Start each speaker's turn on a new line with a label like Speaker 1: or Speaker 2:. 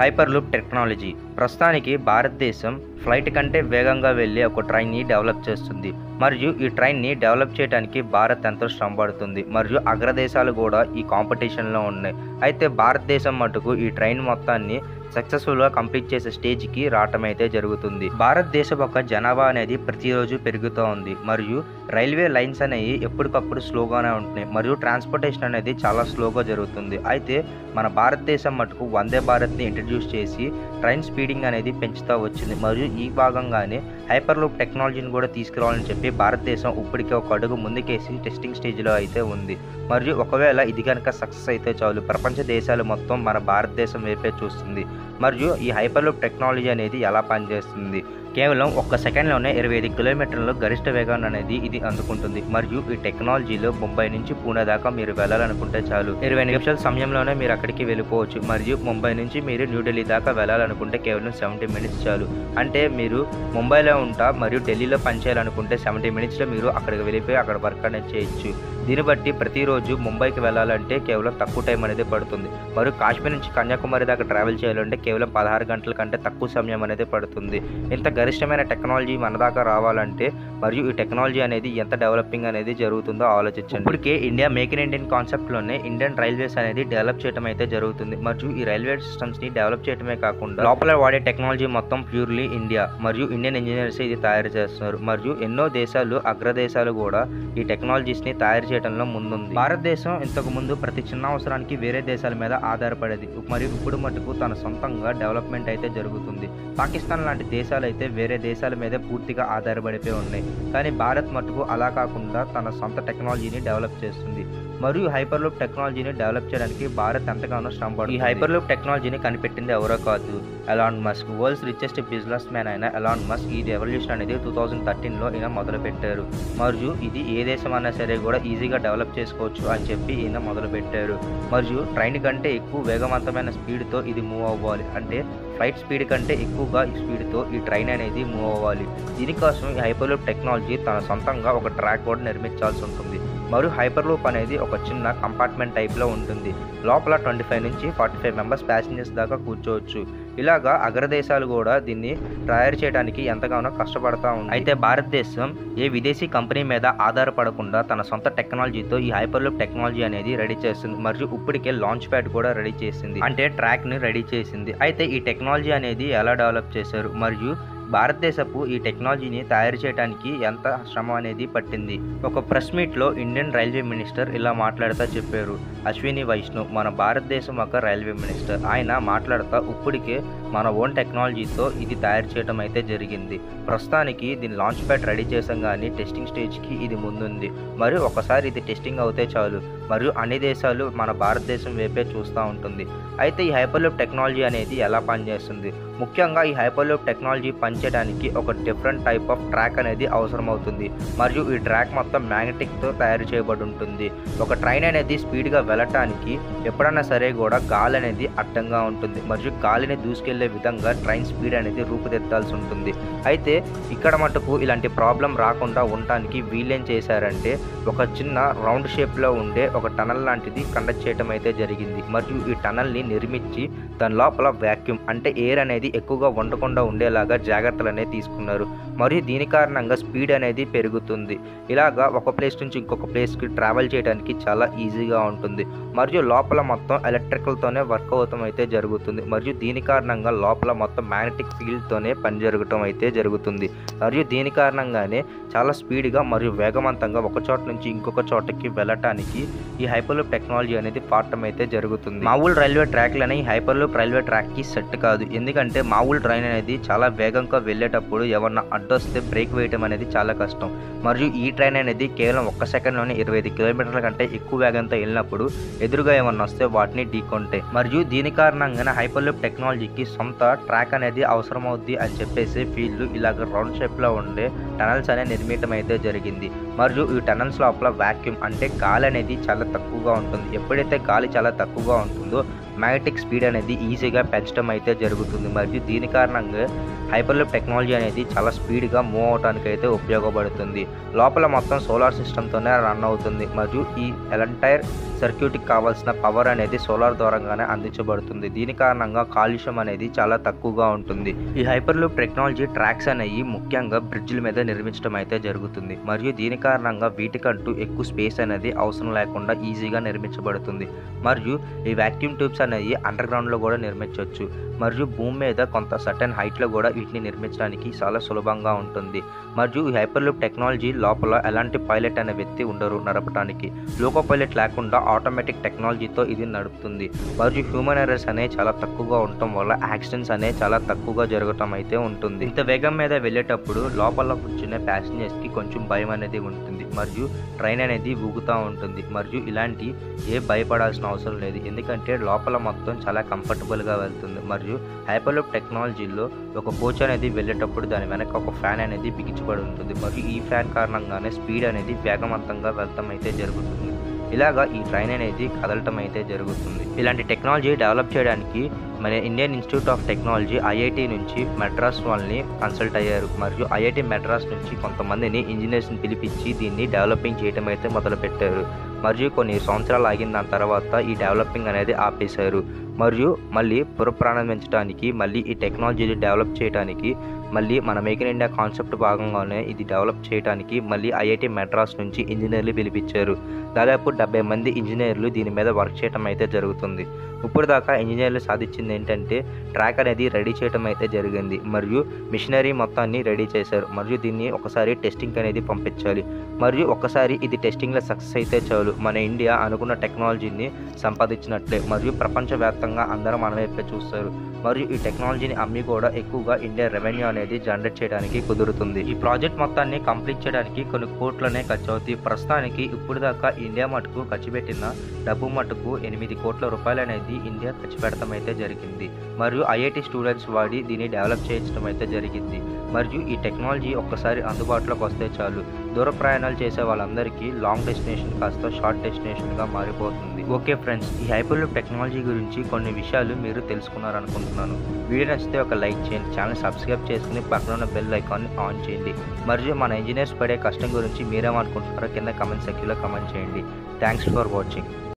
Speaker 1: Hyperloop technology ప్రస్తుతానికి భారతదేశం flight కంటే వేగంగా వెళ్ళే ఒక ట్రైన్ని డెవలప్ చేస్తుంది మరియు ఈ ట్రైన్ని డెవలప్ చేయడానికి భారత్ ఎంతో శ్రమ పడుతుంది మరియు అగ్రదేశాలు కూడా ఈ కాంపిటీషన్లో ఉన్నాయి. అయితే భారతదేశం మటుకు ఈ ట్రైన్ మొత్తాన్ని సక్సెస్ఫుల్గా కంప్లీట్ చేసే స్టేజ్కి రావటం అయితే జరుగుతుంది. భారతదేశం యొక్క జనాభా అనేది ప్రతిరోజు పెరుగుతూ ఉంది మరియు రైల్వే లైన్స్ అనేవి ఎప్పటికప్పుడు స్లోగానే ఉంటున్నాయి మరియు ట్రాన్స్పోర్టేషన్ అనేది చాలా స్లోగా జరుగుతుంది. అయితే మన భారతదేశం మటుకు వందే భారత్ని ఇంట్రడ్యూస్ చేసి ట్రైన్ స్పీడింగ్ అనేది పెంచుతూ వచ్చింది మరియు ఈ భాగంగానే హైపర్లూప్ టెక్నాలజీని కూడా తీసుకురావాలని చెప్పి భారతదేశం ఇప్పటికే ఒక అడుగు ముందుకేసి టెస్టింగ్ స్టేజ్లో అయితే ఉంది. మరియు ఒకవేళ ఇది కనుక సక్సెస్ అయితే చాలు ప్రపంచ దేశాలు మొత్తం మన భారతదేశం వైపే చూస్తుంది. మరియు ఈ హైపర్లూప్ టెక్నాలజీ అనేది ఎలా పనిచేస్తుంది, కేవలం ఒక్క సెకండ్లోనే 25 కిలోమీటర్ల గరిష్ట వేగాన్ని అనేది ఇది అందుకుంటుంది. మరియు ఈ టెక్నాలజీలో ముంబై నుంచి పూణే దాకా మీరు వెళ్ళాలనుకుంటే చాలు 20 నిమిషాల సమయంలోనే మీరు అక్కడికి వెళ్ళిపోవచ్చు. మరియు ముంబై నుంచి మీరు న్యూఢిల్లీ దాకా వెళ్ళాలనుకుంటే కేవలం 70 మినిట్స్ చాలు. అంటే మీరు ముంబైలో ఉంటా మరియు ఢిల్లీలో పనిచేయాలనుకుంటే 70 మినిట్స్లో మీరు అక్కడికి వెళ్ళిపోయి అక్కడ వర్క్ అనేది చేయొచ్చు. దీన్ని బట్టి ప్రతిరోజు ముంబైకి వెళ్ళాలంటే కేవలం తక్కువ టైం అనేది పడుతుంది. మరియు కాశ్మీర్ నుంచి కన్యాకుమారి దాకా ట్రావెల్ చేయాలంటే కేవలం 16 గంటల కంటే తక్కువ సమయం అనేది పడుతుంది. ఇంత గరిష్టమైన టెక్నాలజీ మన దాకా రావాలంటే మరియు ఈ టెక్నాలజీ అనేది ఎంత డెవలపింగ్ అనేది జరుగుతుందో ఆలోచించండి. ఇప్పటికే ఇండియా మేక్ ఇన్ ఇండియన్ కాన్సెప్ట్లోనే ఇండియన్ రైల్వేస్ అనేది డెవలప్ చేయడం అయితే జరుగుతుంది. మరియు ఈ రైల్వే సిస్టమ్స్ని డెవలప్ చేయడమే కాకుండా లోపల వాడే టెక్నాలజీ మొత్తం ప్యూర్లీ ఇండియా మరియు ఇండియన్ ఇంజనీర్స్ ఇది తయారు చేస్తున్నారు. మరియు ఎన్నో దేశాలు అగ్రదేశాలు కూడా ఈ టెక్నాలజీస్ని తయారు చేయడంలో ముందుంది. భారతదేశం ఇంతకు ముందు ప్రతి చిన్న అవసరానికి వేరే దేశాల మీద ఆధారపడేది. మరియు ఇప్పుడు మటుకు తన సొంతంగా డెవలప్మెంట్ అయితే జరుగుతుంది. పాకిస్తాన్ లాంటి దేశాలు అయితే వేరే దేశాల మీద పూర్తిగా ఆధారపడిపోయి ఉన్నాయి. కానీ భారత్ మటుకు అలా కాకుండా తన సొంత టెక్నాలజీని డెవలప్ చేస్తుంది. మరియు హైపర్లూప్ టెక్నాలజీని డెవలప్ చేయడానికి భారత్ ఎంతగానో శ్రమపడుతుంది. ఈ హైపర్లూప్ టెక్నాలజీని కనిపెట్టింది ఎవరో కాదు, Elon Musk. World's richest business man అయిన ఎలాన్ మస్క్ ఈ రెవల్యూషన్ అనేది 2013లో ఈయన మొదలు పెట్టారు. మరియు ఇది ఏ దేశం అయినా సరే కూడా ఈజీగా డెవలప్ చేసుకోవచ్చు అని చెప్పి ఈయన మొదలు పెట్టారు. మరియు ట్రైన్ కంటే ఎక్కువ వేగవంతమైన స్పీడ్తో ఇది మూవ్ అవ్వాలి. అంటే ఫ్లైట్ స్పీడ్ కంటే ఎక్కువగా ఈ స్పీడ్తో ఈ ట్రైన్ అనేది మూవ్ అవ్వాలి. దీనికోసం ఈ హైపర్లూప్ టెక్నాలజీ తన సొంతంగా ఒక ట్రాక్ కూడా నిర్మించాల్సి ఉంటుంది. మరియు హైపర్లూప్ అనేది ఒక చిన్న కంపార్ట్మెంట్ టైప్లో ఉంటుంది. లోపల 25 నుంచి 45 మెంబర్స్ ప్యాసింజర్స్ దాకా కూర్చోవచ్చు. ఇలాగా అగ్రదేశాలు కూడా దీన్ని తయారు చేయడానికి ఎంతగానో కష్టపడతా ఉంది. అయితే భారతదేశం ఏ విదేశీ కంపెనీ మీద ఆధారపడకుండా తన సొంత టెక్నాలజీతో ఈ హైపర్లూప్ టెక్నాలజీ అనేది రెడీ చేస్తుంది. మరియు ఇప్పటికే లాంచ్ ప్యాడ్ కూడా రెడీ చేసింది, అంటే ట్రాక్ని రెడీ చేసింది. అయితే ఈ టెక్నాలజీ అనేది ఎలా డెవలప్ చేశారు మరియు భారతదేశపు ఈ టెక్నాలజీని తయారు చేయడానికి ఎంత శ్రమ అనేది పట్టింది. ఒక ప్రెస్ మీట్లో ఇండియన్ రైల్వే మినిస్టర్ ఇలా మాట్లాడుతూ చెప్పారు. అశ్విని వైష్ణవ్ మన భారతదేశం ఒక రైల్వే మినిస్టర్. ఆయన మాట్లాడుతూ ఇప్పటికే మన ఓన్ టెక్నాలజీతో ఇది తయారు చేయడం అయితే జరిగింది. ప్రస్తుతానికి దీని లాంచ్ ప్యాడ్ రెడీ చేసాం కానీ టెస్టింగ్ స్టేజ్కి ఇది ముందుంది. మరియు ఒకసారి ఇది టెస్టింగ్ అవుతే చాలు మరియు అన్ని దేశాలు మన భారతదేశం వైపే చూస్తూ ఉంటుంది. అయితే ఈ హైపర్లూప్ టెక్నాలజీ అనేది ఎలా పనిచేస్తుంది, ముఖ్యంగా ఈ హైపర్లూప్ టెక్నాలజీ పనిచేయడానికి ఒక డిఫరెంట్ టైప్ ఆఫ్ ట్రాక్ అనేది అవసరం అవుతుంది. మరియు ఈ ట్రాక్ మొత్తం మ్యాగ్నెటిక్తో తయారు చేయబడి ఉంటుంది. ఒక ట్రైన్ అనేది స్పీడ్గా వెళ్ళటానికి ఎప్పుడన్నా సరే కూడా గాలి అనేది అడ్డంగా ఉంటుంది మరియు గాలిని దూసుకెళ్లే విధంగా ట్రైన్ స్పీడ్ అనేది రూపుదిద్దాల్సి ఉంటుంది. అయితే ఇక్కడ మటుకు ఇలాంటి ప్రాబ్లం రాకుండా ఉండటానికి వీళ్ళేం చేశారంటే ఒక చిన్న రౌండ్ షేప్లో ఉండే ఒక టనల్ లాంటిది కండక్ట్ చేయడం అయితే జరిగింది. మరియు ఈ టనల్ని నిర్మించి దాని లోపల వ్యాక్యూమ్ అంటే ఎయిర్ అనేది ఎక్కువగా ఉండకుండా ఉండేలాగా జాగ్రత్తలు అనేది తీసుకున్నారు. మరియు దీని కారణంగా స్పీడ్ అనేది పెరుగుతుంది. ఇలాగా ఒక ప్లేస్ నుంచి ఇంకొక ప్లేస్కి ట్రావెల్ చేయడానికి చాలా ఈజీగా ఉంటుంది. మరియు లోపల మొత్తం ఎలక్ట్రికల్తోనే వర్క్ అవటం అయితే జరుగుతుంది. మరియు దీని కారణంగా లోపల మొత్తం మ్యాగ్నెటిక్ ఫీల్డ్తోనే పని జరగటం అయితే జరుగుతుంది. మరియు దీని కారణంగానే చాలా స్పీడ్గా మరియు వేగవంతంగా ఒక చోట నుంచి ఇంకొక చోటకి వెళ్ళటానికి ఈ హైపర్లూప్ టెక్నాలజీ అనేది వాడటం అయితే జరుగుతుంది. మామూలు రైల్వే ట్రాక్లని ఈ హైపర్లూప్ రైల్వే ట్రాక్కి సెట్ కాదు. ఎందుకంటే మామూలు ట్రైన్ అనేది చాలా వేగంగా వెళ్ళేటప్పుడు ఎవరన్నా అడ్డొస్తే బ్రేక్ వేయడం అనేది చాలా కష్టం. మరియు ఈ ట్రైన్ అనేది కేవలం ఒక్క సెకండ్లోనే 25 కిలోమీటర్ల కంటే ఎక్కువ వేగంతో వెళ్ళినప్పుడు ఎదురుగా ఏమన్నా వస్తే వాటిని ఢీకొంటాయి. మరియు దీని కారణంగానే హైపర్లూప్ టెక్నాలజీకి సొంత ట్రాక్ అనేది అవసరం అవుద్ది అని చెప్పేసి వీళ్ళు ఇలాగ రౌండ్ షేప్లో ఉండే టనల్స్ అనేది నిర్మించడం అయితే జరిగింది. మరియు ఈ టనల్స్ లోపల వ్యాక్యూమ్ అంటే గాలి అనేది చాలా తక్కువగా ఉంటుంది. ఎప్పుడైతే గాలి చాలా తక్కువగా ఉంటుందో మ్యాగ్నెటిక్ స్పీడ్ అనేది ఈజీగా పెంచడం అయితే జరుగుతుంది. మరియు దీని కారణంగా హైపర్లూప్ టెక్నాలజీ అనేది చాలా స్పీడ్గా మూవ్ అవడానికి అయితే ఉపయోగపడుతుంది. లోపల మొత్తం సోలార్ సిస్టమ్తోనే రన్ అవుతుంది. మరియు ఈ ఎంటైర్ సర్క్యూట్కి కావాల్సిన పవర్ అనేది సోలార్ ద్వారాగానే అందించబడుతుంది. దీని కారణంగా కాలుష్యం అనేది చాలా తక్కువగా ఉంటుంది. ఈ హైపర్ లూప్ టెక్నాలజీ ట్రాక్స్ అనేవి ముఖ్యంగా బ్రిడ్జ్ల మీద నిర్మించడం అయితే జరుగుతుంది. మరియు దీని కారణంగా వీటికంటూ ఎక్కువ స్పేస్ అనేది అవసరం లేకుండా ఈజీగా నిర్మించబడుతుంది. మరియు ఈ వాక్యూమ్ ట్యూబ్స్ అనేవి అండర్ గ్రౌండ్లో కూడా నిర్మించవచ్చు. మరియు భూమి మీద కొంత సర్టెన్ హైట్లో కూడా వీటిని నిర్మించడానికి చాలా సులభంగా ఉంటుంది. మరియు ఈ హైపర్ లూప్ టెక్నాలజీ లోపల ఎలాంటి పైలట్ అనే వ్యక్తి ఉండరు నడపడానికి. లోకో పైలట్ లేకుండా ఆటోమేటిక్ టెక్నాలజీతో ఇది నడుపుతుంది. మరియు హ్యూమన్ ఎర్రర్స్ అనేవి చాలా తక్కువగా ఉండటం వల్ల యాక్సిడెంట్స్ అనేవి చాలా తక్కువగా జరగటం అయితే ఉంటుంది. ఇంత వేగం మీద వెళ్ళేటప్పుడు లోపల కూర్చునే ప్యాసింజర్స్కి కొంచెం భయం అనేది ఉంటుంది. మరియు ట్రైన్ అనేది ఊగుతూ ఉంటుంది. మరియు ఇలాంటి భయపడాల్సిన అవసరం లేదు, ఎందుకంటే లోపల మొత్తం చాలా కంఫర్టబుల్గా వెళ్తుంది. మరియు హైపర్ లూప్ టెక్నాలజీలో ఒక కోచ్ అనేది వెళ్ళేటప్పుడు దాని వెనక ఒక ఫ్యాన్ అనేది బిగించబడి ఉంటుంది. మరియు ఈ ఫ్యాన్ కారణంగానే స్పీడ్ అనేది వేగవంతంగా వెళ్తాం అయితే జరుగుతుంది. ఇలాగా ఈ ట్రైన్ అనేది కదలటం అయితే జరుగుతుంది. ఇలాంటి టెక్నాలజీ డెవలప్ చేయడానికి మన Indian institute of technology IIT నుంచి మెడ్రాస్ వాళ్ళని కన్సల్ట్ అయ్యారు. మరియు ఐఐటి మెడ్రాస్ నుంచి కొంతమందిని ఇంజనీర్స్ని పిలిపించి దీన్ని డెవలపింగ్ చేయడం అయితే మొదలుపెట్టారు. మరియు కొన్ని సంవత్సరాలు ఆగిన దాని తర్వాత ఈ డెవలపింగ్ అనేది ఆపేశారు. మరియు మళ్ళీ పునఃప్రారంభించడానికి మళ్ళీ ఈ టెక్నాలజీని డెవలప్ చేయడానికి మళ్ళీ మన మేక్ ఇన్ ఇండియా కాన్సెప్ట్ భాగంగానే ఇది డెవలప్ చేయడానికి మళ్ళీ ఐఐటి మెడ్రాస్ నుంచి ఇంజనీర్లు పిలిపించారు. దాదాపు 70 మంది ఇంజనీర్లు దీని మీద వర్క్ చేయడం అయితే జరుగుతుంది. ఇప్పుడు దాకా ఇంజనీర్లు సాధించింది ఏంటంటే ట్రాక్ అనేది రెడీ చేయడం అయితే జరిగింది. మరియు మిషనరీ మొత్తాన్ని రెడీ చేశారు. మరియు దీన్ని ఒకసారి టెస్టింగ్ అనేది పంపించాలి. మరియు ఒక్కసారి ఇది టెస్టింగ్లో సక్సెస్ అయితే చాలు, మన ఇండియా అనుకున్న టెక్నాలజీని సంపాదించినట్లే. మరియు ప్రపంచవ్యాప్తంగా అందరూ మన వైపే చూస్తారు. మరియు ఈ టెక్నాలజీని అమ్మి కూడా ఎక్కువగా ఇండియా రెవెన్యూ అనేది జనరేట్ చేయడానికి కుదురుతుంది. ఈ ప్రాజెక్ట్ మొత్తాన్ని కంప్లీట్ చేయడానికి కొన్ని కోట్లనే ఖర్చు అవుతాయి. ప్రస్తుతానికి ఇప్పుడు దాకా ఇండియా మటుకు ఖర్చు పెట్టిన డబ్బు మటుకు 8 కోట్ల రూపాయలు అనేది ఇండియా ఖర్చు పెడతాం అయితే జరిగింది. మరియు ఐఐటి స్టూడెంట్స్ వాడి దీన్ని డెవలప్ చేయించడం అయితే జరిగింది. మరియు ఈ టెక్నాలజీ ఒక్కసారి అందుబాటులోకి వస్తే చాలు, దూర ప్రయాణాలు చేసే వాళ్ళందరికీ లాంగ్ డెస్టినేషన్ కాస్త షార్ట్ డెస్టినేషన్గా మారిపోతుంది. ఓకే ఫ్రెండ్స్, ఈ హైపర్ లూప్ టెక్నాలజీ గురించి కొన్ని విషయాలు మీరు తెలుసుకున్నారనుకుంటున్నాను. వీడియో నచ్చితే ఒక లైక్ చేయండి, ఛానల్ సబ్స్క్రైబ్ చేసుకుని పక్కన ఉన్న బెల్ ఐకాన్ని ఆన్ చేయండి. మరియు మన ఇంజనీర్స్ పడే కష్టం గురించి మీరేమనుకుంటున్నారో కింద కమెంట్ సెక్షన్లో కమెంట్ చేయండి. Thanks for watching.